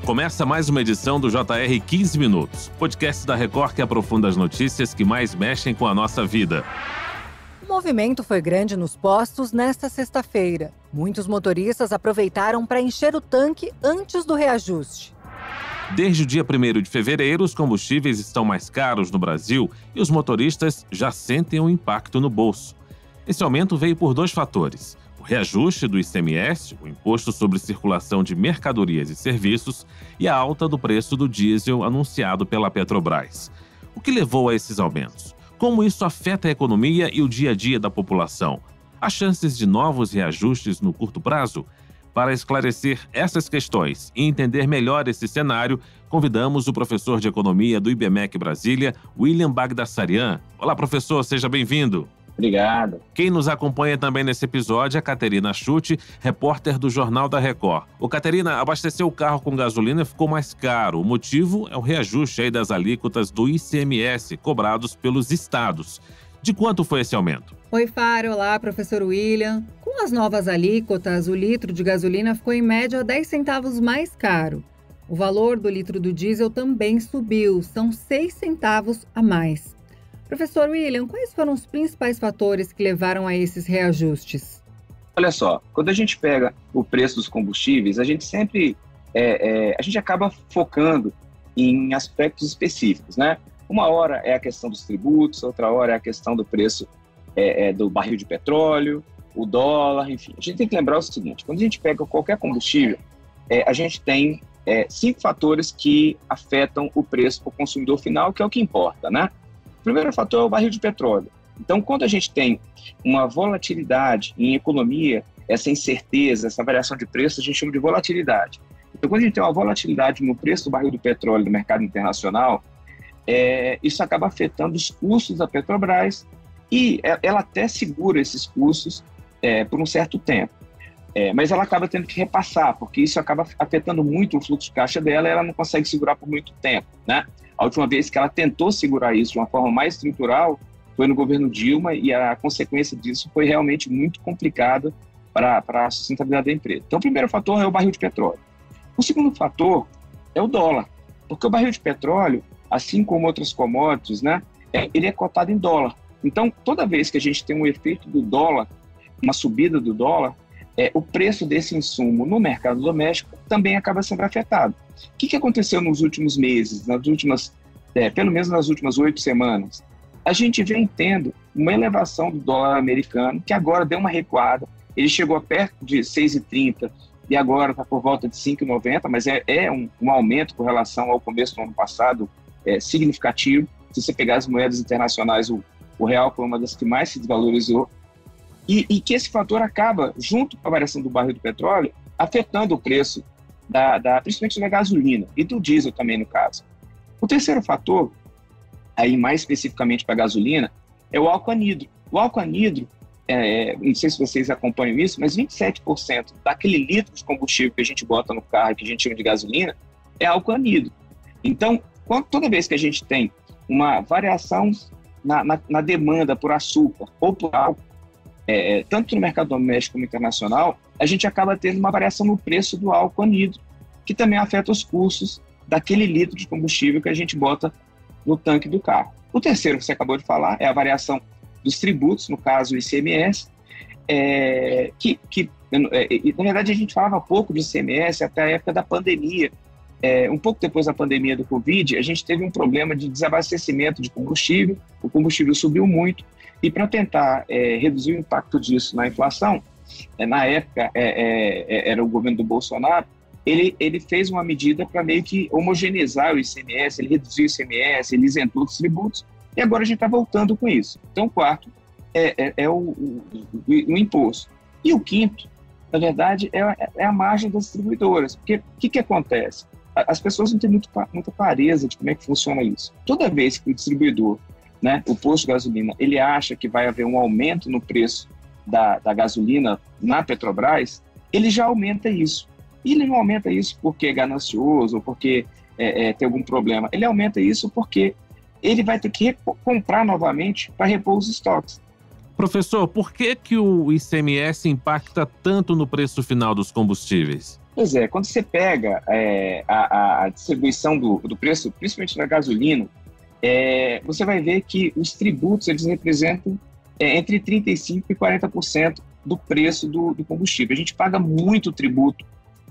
Começa mais uma edição do JR 15 Minutos, podcast da Record que aprofunda as notícias que mais mexem com a nossa vida. O movimento foi grande nos postos nesta sexta-feira. Muitos motoristas aproveitaram para encher o tanque antes do reajuste. Desde o dia 1º de fevereiro, os combustíveis estão mais caros no Brasil e os motoristas já sentem o impacto no bolso. Esse aumento veio por dois fatores: o reajuste do ICMS, o Imposto sobre Circulação de Mercadorias e Serviços, e a alta do preço do diesel anunciado pela Petrobras. O que levou a esses aumentos? Como isso afeta a economia e o dia a dia da população? Há chances de novos reajustes no curto prazo? Para esclarecer essas questões e entender melhor esse cenário, convidamos o professor de Economia do IBMEC Brasília, William Bagdasarian. Olá, professor, seja bem-vindo. Obrigado. Quem nos acompanha também nesse episódio é a Caterina Schutte, repórter do Jornal da Record. Caterina, abastecer o carro com gasolina ficou mais caro. O motivo é o reajuste aí das alíquotas do ICMS cobrados pelos estados. De quanto foi esse aumento? Oi, Faro. Olá, professor William. Com as novas alíquotas, o litro de gasolina ficou em média 10 centavos mais caro. O valor do litro do diesel também subiu, são 6 centavos a mais. Professor William, quais foram os principais fatores que levaram a esses reajustes? Olha só, quando a gente pega o preço dos combustíveis, a gente sempre a gente acaba focando em aspectos específicos, né? Uma hora é a questão dos tributos, outra hora é a questão do preço do barril de petróleo, o dólar, enfim. A gente tem que lembrar o seguinte: quando a gente pega qualquer combustível, a gente tem 5 fatores que afetam o preço para o consumidor final, que é o que importa, né? O primeiro fator é o barril de petróleo. Então, quando a gente tem uma volatilidade em economia, essa incerteza, essa variação de preço, a gente chama de volatilidade. Então, quando a gente tem uma volatilidade no preço do barril de petróleo no mercado internacional, isso acaba afetando os custos da Petrobras e ela até segura esses custos por um certo tempo. Mas ela acaba tendo que repassar, porque isso acaba afetando muito o fluxo de caixa dela e ela não consegue segurar por muito tempo, né? A última vez que ela tentou segurar isso de uma forma mais estrutural foi no governo Dilma e a consequência disso foi realmente muito complicada para a sustentabilidade da empresa. Então, o primeiro fator é o barril de petróleo. O segundo fator é o dólar, porque o barril de petróleo, assim como outras commodities, né, ele é cotado em dólar. Então, toda vez que a gente tem um efeito do dólar, uma subida do dólar, o preço desse insumo no mercado doméstico também acaba sendo afetado. O que aconteceu nos últimos meses, pelo menos nas últimas 8 semanas? A gente vem tendo uma elevação do dólar americano, que agora deu uma recuada. Ele chegou a perto de 6,30 e agora está por volta de 5,90, mas é um aumento com relação ao começo do ano passado significativo. Se você pegar as moedas internacionais, o real foi uma das que mais se desvalorizou. E que esse fator acaba, junto com a variação do barril do petróleo, afetando o preço principalmente da gasolina e do diesel também, no caso. O terceiro fator, aí mais especificamente para a gasolina, é o álcool anidro. O álcool anidro, não sei se vocês acompanham isso, mas 27% daquele litro de combustível que a gente bota no carro, que a gente chama de gasolina, é álcool anidro. Então, toda vez que a gente tem uma variação na demanda por açúcar ou por álcool, tanto no mercado doméstico como internacional, a gente acaba tendo uma variação no preço do álcool anidro, que também afeta os custos daquele litro de combustível que a gente bota no tanque do carro. O terceiro que você acabou de falar é a variação dos tributos, no caso o ICMS, na verdade a gente falava pouco de ICMS até a época da pandemia. Um pouco depois da pandemia do Covid, a gente teve um problema de desabastecimento de combustível, o combustível subiu muito, e para tentar reduzir o impacto disso na inflação, na época era o governo do Bolsonaro, ele fez uma medida para meio que homogeneizar o ICMS, ele reduziu o ICMS, ele isentou os tributos, e agora a gente está voltando com isso. Então, o quarto é o imposto. E o quinto, na verdade, é a margem das distribuidoras. Porque o que acontece? As pessoas não têm muita clareza de como é que funciona isso. Toda vez que o distribuidor, né, o posto de gasolina, ele acha que vai haver um aumento no preço da gasolina na Petrobras, ele já aumenta isso. E ele não aumenta isso porque é ganancioso ou porque tem algum problema. Ele aumenta isso porque ele vai ter que comprar novamente para repor os estoques. Professor, por que o ICMS impacta tanto no preço final dos combustíveis? Pois é, quando você pega a distribuição do preço, principalmente na gasolina, você vai ver que os tributos eles representam entre 35% e 40% do preço do combustível. A gente paga muito tributo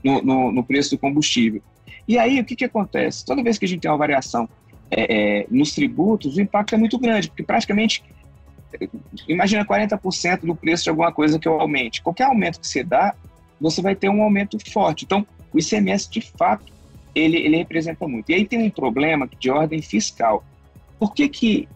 no preço do combustível. E aí, o que acontece? Toda vez que a gente tem uma variação nos tributos, o impacto é muito grande, porque praticamente, imagina 40% do preço de alguma coisa que eu aumente. Qualquer aumento que você dá, você vai ter um aumento forte. Então, o ICMS, de fato, ele representa muito. E aí tem um problema de ordem fiscal. Por que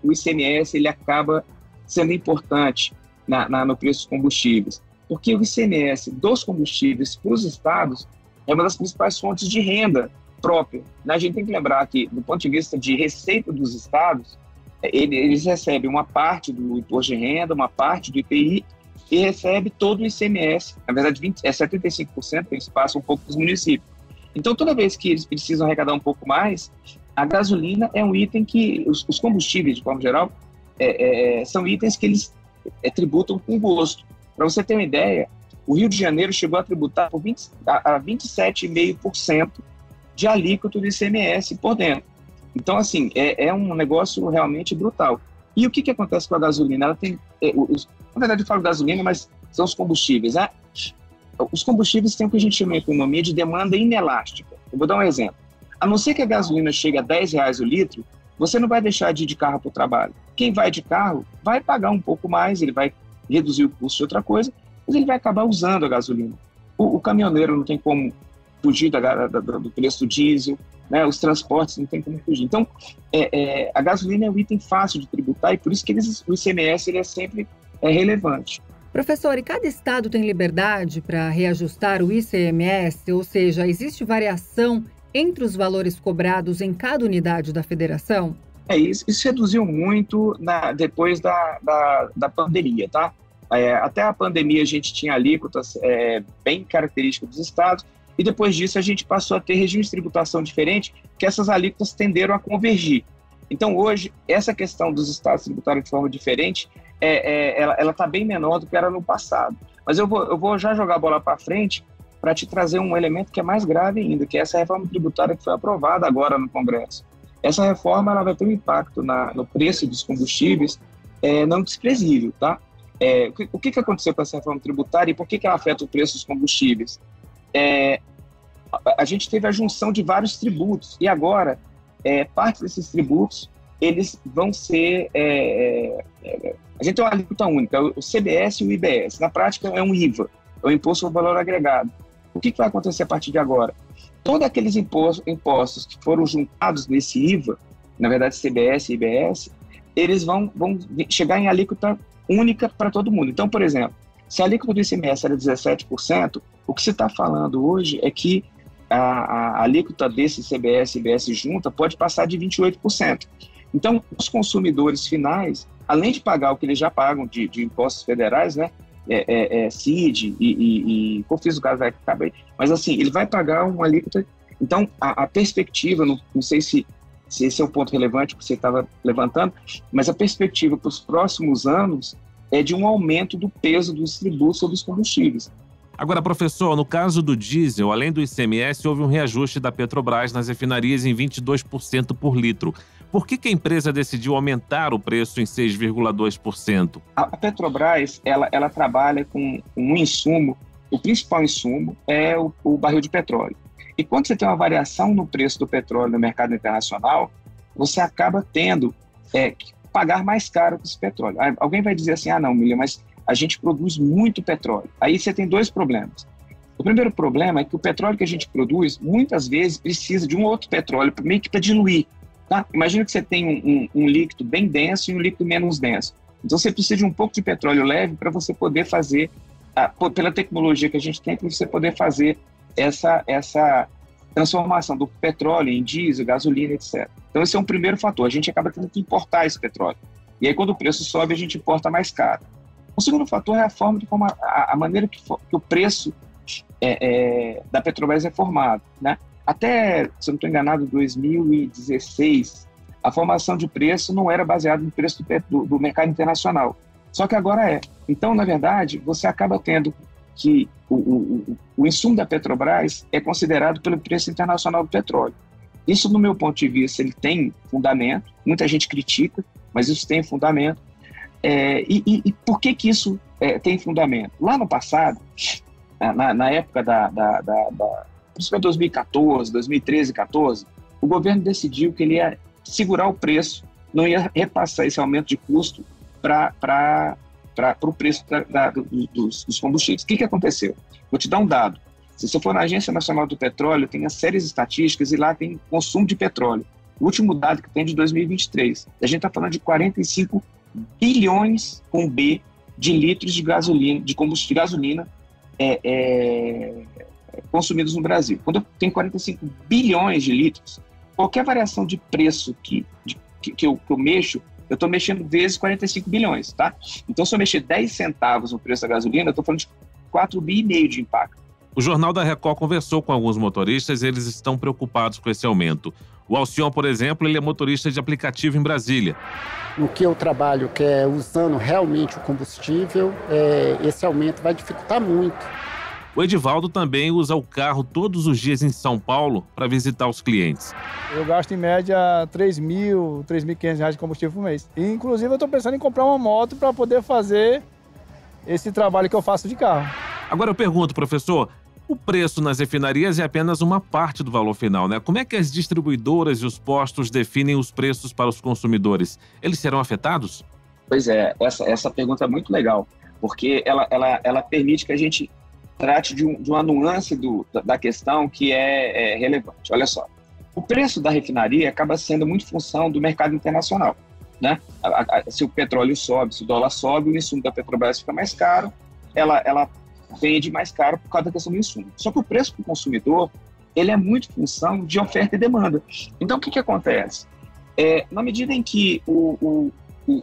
o ICMS ele acaba sendo importante no preço dos combustíveis? Porque o ICMS dos combustíveis para os estados é uma das principais fontes de renda própria. A gente tem que lembrar que, do ponto de vista de receita dos estados, eles recebem uma parte do imposto de renda, uma parte do IPI, e recebe todo o ICMS. Na verdade, 75% eles passam um pouco para os municípios. Então, toda vez que eles precisam arrecadar um pouco mais, a gasolina é um item que, os combustíveis, de forma geral, são itens que eles tributam com gosto. Para você ter uma ideia, o Rio de Janeiro chegou a tributar a 27,5% de alíquota do ICMS por dentro. Então, assim, é um negócio realmente brutal. E o que acontece com a gasolina? Ela tem, na verdade, eu falo gasolina, mas são os combustíveis, né? Os combustíveis têm o que a gente chama em economia de demanda inelástica. Eu vou dar um exemplo. A não ser que a gasolina chegue a R$10 o litro, você não vai deixar de ir de carro para o trabalho. Quem vai de carro vai pagar um pouco mais, ele vai reduzir o custo de outra coisa, mas ele vai acabar usando a gasolina. O caminhoneiro não tem como fugir do preço do diesel, né? Os transportes não tem como fugir. Então, a gasolina é um item fácil de tributar e por isso que o ICMS ele é sempre relevante. Professor, e cada estado tem liberdade para reajustar o ICMS? Ou seja, existe variação entre os valores cobrados em cada unidade da federação? Isso reduziu muito depois da pandemia, tá? Até a pandemia a gente tinha alíquotas bem características dos estados e depois disso a gente passou a ter regimes de tributação diferentes que essas alíquotas tenderam a convergir. Então hoje, essa questão dos estados tributarem de forma diferente, ela está bem menor do que era no passado. Mas eu vou já jogar a bola para frente para te trazer um elemento que é mais grave ainda, que é essa reforma tributária que foi aprovada agora no Congresso. Essa reforma ela vai ter um impacto no preço dos combustíveis não desprezível, tá? O que aconteceu com essa reforma tributária e por que ela afeta o preço dos combustíveis? A gente teve a junção de vários tributos e agora parte desses tributos eles vão ser... a gente tem uma alíquota única, o CBS e o IBS. Na prática é um IVA, é o Imposto sobre Valor Agregado. O que vai acontecer a partir de agora? Todos aqueles impostos que foram juntados nesse IVA, na verdade CBS e IBS, eles vão chegar em alíquota única para todo mundo. Então, por exemplo, se a alíquota do ICMS era 17%, o que se está falando hoje é que a alíquota desse CBS e IBS junta pode passar de 28%. Então, os consumidores finais, além de pagar o que eles já pagam de impostos federais, né, CID e COFINS do caso vai acabar aí, mas assim, ele vai pagar uma alíquota. Então, a perspectiva, não sei se esse é um ponto relevante que você estava levantando, mas a perspectiva para os próximos anos é de um aumento do peso dos tributos sobre os combustíveis. Agora, professor, no caso do diesel, além do ICMS, houve um reajuste da Petrobras nas refinarias em 22% por litro. Por que a empresa decidiu aumentar o preço em 6,2%? A Petrobras, ela trabalha com um insumo, o principal insumo é o barril de petróleo. E quando você tem uma variação no preço do petróleo no mercado internacional, você acaba tendo que pagar mais caro por esse petróleo. Alguém vai dizer assim, não, William, mas a gente produz muito petróleo. Aí você tem dois problemas. O primeiro problema é que o petróleo que a gente produz, muitas vezes, precisa de um outro petróleo, meio que para diluir. Tá? Imagina que você tem um líquido bem denso e um líquido menos denso. Então você precisa de um pouco de petróleo leve para você poder fazer, pela tecnologia que a gente tem, para você poder fazer essa transformação do petróleo em diesel, gasolina, etc. Então esse é um primeiro fator. A gente acaba tendo que importar esse petróleo. E aí quando o preço sobe, a gente importa mais caro. O segundo fator é a maneira que o preço da Petrobras é formado, né? Até, se eu não estou enganado, 2016, a formação de preço não era baseada no preço do mercado internacional. Só que agora é. Então, na verdade, você acaba tendo que o insumo da Petrobras é considerado pelo preço internacional do petróleo. Isso, no meu ponto de vista, ele tem fundamento, muita gente critica, mas isso tem fundamento. E por que isso tem fundamento? Lá no passado, na época principalmente 2014, 2013, 2014, o governo decidiu que ele ia segurar o preço, não ia repassar esse aumento de custo para o preço dos combustíveis. O que aconteceu? Vou te dar um dado. Se você for na Agência Nacional do Petróleo, tem as séries estatísticas e lá tem consumo de petróleo. O último dado que tem é de 2023. A gente está falando de 45 bilhões com B de litros de gasolina, de combustível de gasolina consumidos no Brasil. Quando tem 45 bilhões de litros, qualquer variação de preço que eu mexo, eu estou mexendo vezes 45 bilhões, tá? Então, se eu mexer 10 centavos no preço da gasolina, eu estou falando de 4,5 bi de impacto. O Jornal da Record conversou com alguns motoristas e eles estão preocupados com esse aumento. O Alcion, por exemplo, ele é motorista de aplicativo em Brasília. No que eu trabalho, que é usando realmente o combustível, esse aumento vai dificultar muito. O Edivaldo também usa o carro todos os dias em São Paulo para visitar os clientes. Eu gasto em média R$3.000, R$3.500 de combustível por mês. E, inclusive, eu estou pensando em comprar uma moto para poder fazer esse trabalho que eu faço de carro. Agora eu pergunto, professor, o preço nas refinarias é apenas uma parte do valor final, né? Como é que as distribuidoras e os postos definem os preços para os consumidores? Eles serão afetados? Pois é, essa pergunta é muito legal, porque ela permite que a gente trate de uma nuance da questão que é relevante. Olha só, o preço da refinaria acaba sendo muito função do mercado internacional, né? Se o petróleo sobe, se o dólar sobe, o insumo da Petrobras fica mais caro, ela vende mais caro por causa da questão do insumo. Só que o preço para o consumidor, ele é muito função de oferta e demanda. Então, o que acontece? Na medida em que o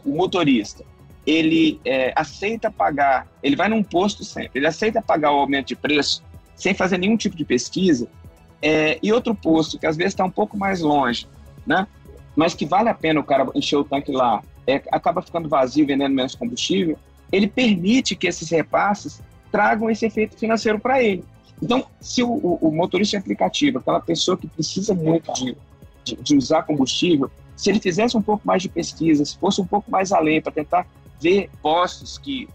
motorista, ele aceita pagar, ele vai num posto sempre, ele aceita pagar o aumento de preço sem fazer nenhum tipo de pesquisa, e outro posto, que às vezes está um pouco mais longe, né? Mas que vale a pena o cara encher o tanque lá, acaba ficando vazio, vendendo menos combustível, ele permite que esses repasses tragam esse efeito financeiro para ele. Então, se o motorista de aplicativo, aquela pessoa que precisa muito de usar combustível, se ele fizesse um pouco mais de pesquisa, se fosse um pouco mais além para tentar ver postos que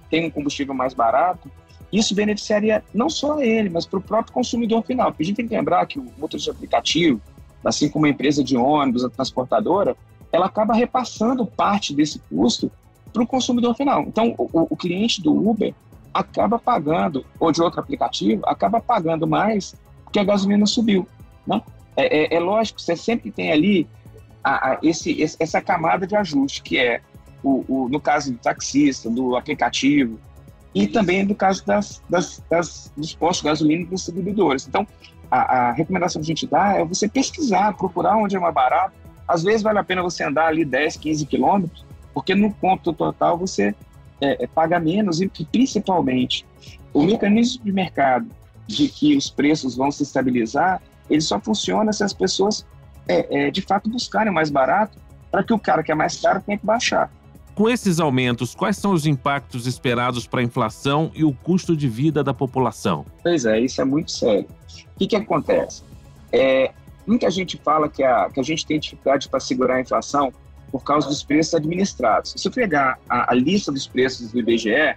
têm um combustível mais barato, isso beneficiaria não só a ele, mas para o próprio consumidor final. Porque a gente tem que lembrar que o motorista de aplicativo, assim como a empresa de ônibus, a transportadora, ela acaba repassando parte desse custo para o consumidor final. Então, o cliente do Uber acaba pagando, ou de outro aplicativo, acaba pagando mais porque a gasolina subiu, né? É lógico, você sempre tem ali essa camada de ajuste, que é, no caso do taxista, do aplicativo, e também no caso dos postos de gasolina e dos distribuidores. Então, a recomendação que a gente dá é você pesquisar, procurar onde é mais barato. Às vezes vale a pena você andar ali 10, 15 quilômetros, porque no cômputo total você paga menos, e principalmente o mecanismo de mercado de que os preços vão se estabilizar, ele só funciona se as pessoas de fato buscarem mais barato, para que o cara que é mais caro tenha que baixar. Com esses aumentos, quais são os impactos esperados para a inflação e o custo de vida da população? Pois é, isso é muito sério. O que acontece? Muita gente fala que a gente tem dificuldade para segurar a inflação por causa dos preços administrados. Se eu pegar a lista dos preços do IBGE,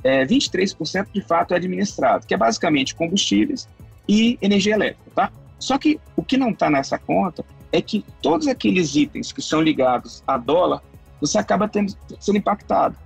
23% de fato é administrado, que é basicamente combustíveis e energia elétrica, tá? Só que o que não está nessa conta é que todos aqueles itens que são ligados a dólar, você acaba sendo impactado.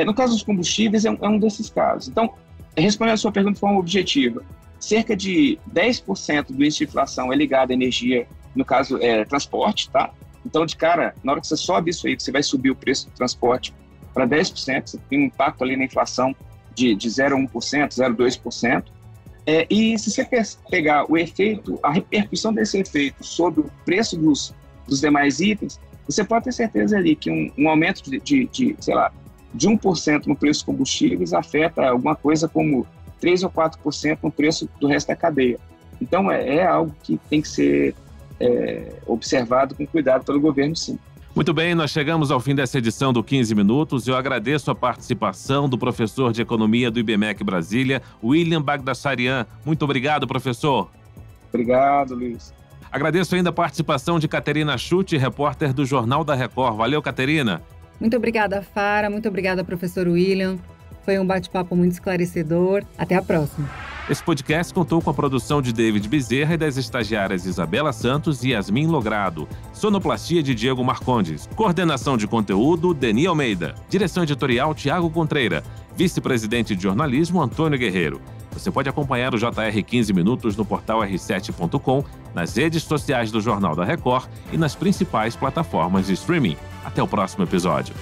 No caso dos combustíveis, é um desses casos. Então, respondendo a sua pergunta de forma objetiva, cerca de 10% do índice de inflação é ligado à energia, no caso, transporte, tá? Então, de cara, na hora que você sobe isso aí, você vai subir o preço do transporte para 10%, você tem um impacto ali na inflação de 0,1%, 0,2%. E se você pegar o efeito, a repercussão desse efeito sobre o preço dos demais itens, você pode ter certeza ali que um aumento de 1% no preço dos combustíveis afeta alguma coisa como 3 ou 4% no preço do resto da cadeia. Então, é algo que tem que ser observado com cuidado pelo governo, sim. Muito bem, nós chegamos ao fim dessa edição do 15 Minutos. Eu agradeço a participação do professor de Economia do IBMEC Brasília, William Bagdasarian. Muito obrigado, professor. Obrigado, Luiz. Agradeço ainda a participação de Caterina Schutte, repórter do Jornal da Record. Valeu, Caterina. Muito obrigada, Fara. Muito obrigada, professor William. Foi um bate-papo muito esclarecedor. Até a próxima. Esse podcast contou com a produção de David Bezerra e das estagiárias Isabela Santos e Yasmin Logrado. Sonoplastia de Diego Marcondes. Coordenação de conteúdo, Deni Almeida. Direção editorial, Tiago Contreira. Vice-presidente de jornalismo, Antônio Guerreiro. Você pode acompanhar o JR 15 Minutos no portal r7.com, nas redes sociais do Jornal da Record e nas principais plataformas de streaming. Até o próximo episódio.